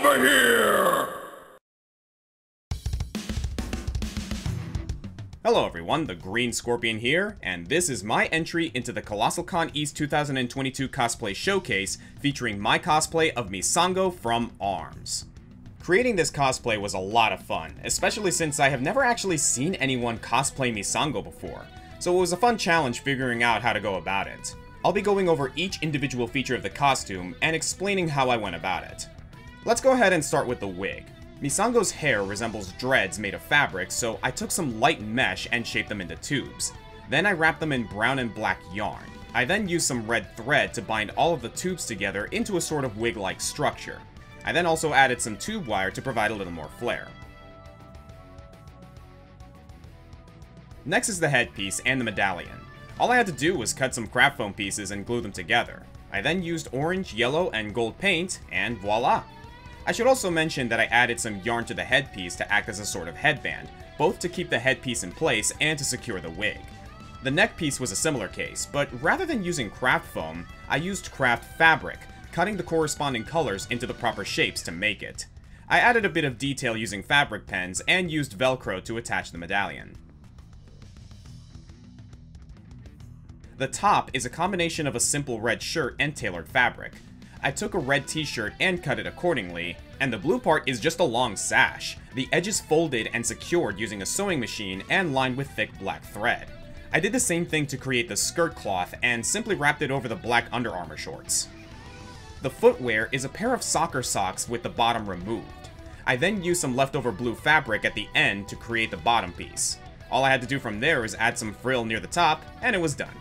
over here! Hello everyone, the Green Scorpion here, and this is my entry into the ColossalCon East 2022 cosplay showcase featuring my cosplay of Misango from ARMS. Creating this cosplay was a lot of fun, especially since I have never actually seen anyone cosplay Misango before, so it was a fun challenge figuring out how to go about it. I'll be going over each individual feature of the costume and explaining how I went about it. Let's go ahead and start with the wig. Misango's hair resembles dreads made of fabric, so I took some light mesh and shaped them into tubes. Then I wrapped them in brown and black yarn. I then used some red thread to bind all of the tubes together into a sort of wig-like structure. I then also added some tube wire to provide a little more flair. Next is the headpiece and the medallion. All I had to do was cut some craft foam pieces and glue them together. I then used orange, yellow, and gold paint, and voila! I should also mention that I added some yarn to the headpiece to act as a sort of headband, both to keep the headpiece in place and to secure the wig. The neck piece was a similar case, but rather than using craft foam, I used craft fabric, cutting the corresponding colors into the proper shapes to make it. I added a bit of detail using fabric pens and used Velcro to attach the medallion. The top is a combination of a simple red shirt and tailored fabric. I took a red t-shirt and cut it accordingly, and the blue part is just a long sash. The edges folded and secured using a sewing machine and lined with thick black thread. I did the same thing to create the skirt cloth and simply wrapped it over the black Under Armour shorts. The footwear is a pair of soccer socks with the bottom removed. I then used some leftover blue fabric at the end to create the bottom piece. All I had to do from there was add some frill near the top, and it was done.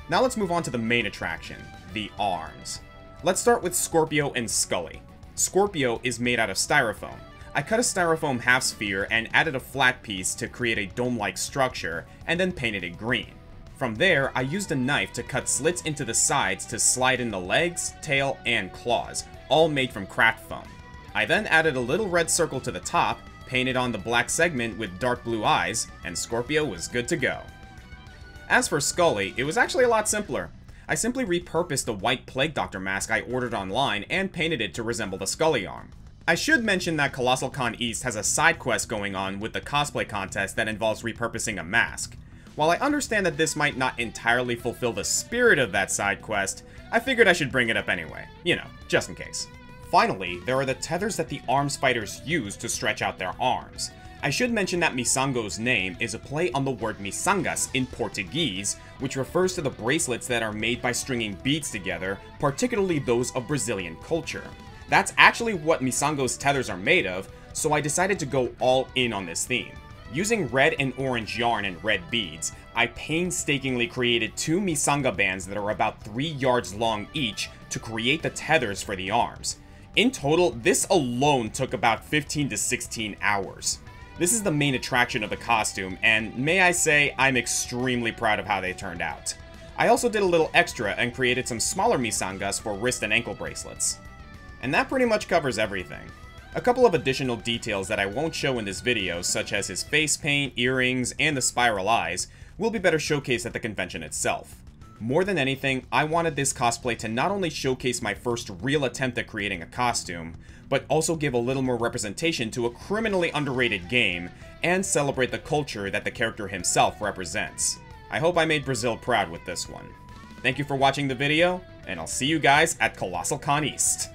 Now let's move on to the main attraction, the arms. Let's start with Scorpio and Skully. Scorpio is made out of styrofoam. I cut a styrofoam half sphere and added a flat piece to create a dome-like structure, and then painted it green. From there, I used a knife to cut slits into the sides to slide in the legs, tail, and claws, all made from craft foam. I then added a little red circle to the top, painted on the black segment with dark blue eyes, and Scorpio was good to go. As for Skully, it was actually a lot simpler. I simply repurposed the white Plague Doctor mask I ordered online and painted it to resemble the Skully arm. I should mention that ColossalCon East has a side quest going on with the cosplay contest that involves repurposing a mask. While I understand that this might not entirely fulfill the spirit of that side quest, I figured I should bring it up anyway, you know, just in case. Finally, there are the tethers that the arms fighters use to stretch out their arms. I should mention that Misango's name is a play on the word miçangas in Portuguese, which refers to the bracelets that are made by stringing beads together, particularly those of Brazilian culture. That's actually what Misango's tethers are made of, so I decided to go all in on this theme. Using red and orange yarn and red beads, I painstakingly created two misanga bands that are about 3 yards long each to create the tethers for the arms. In total, this alone took about 15 to 16 hours. This is the main attraction of the costume, and may I say, I'm extremely proud of how they turned out. I also did a little extra and created some smaller misangas for wrist and ankle bracelets. And that pretty much covers everything. A couple of additional details that I won't show in this video, such as his face paint, earrings, and the spiral eyes, will be better showcased at the convention itself. More than anything, I wanted this cosplay to not only showcase my first real attempt at creating a costume, but also give a little more representation to a criminally underrated game, and celebrate the culture that the character himself represents. I hope I made Brazil proud with this one. Thank you for watching the video, and I'll see you guys at ColossalCon East.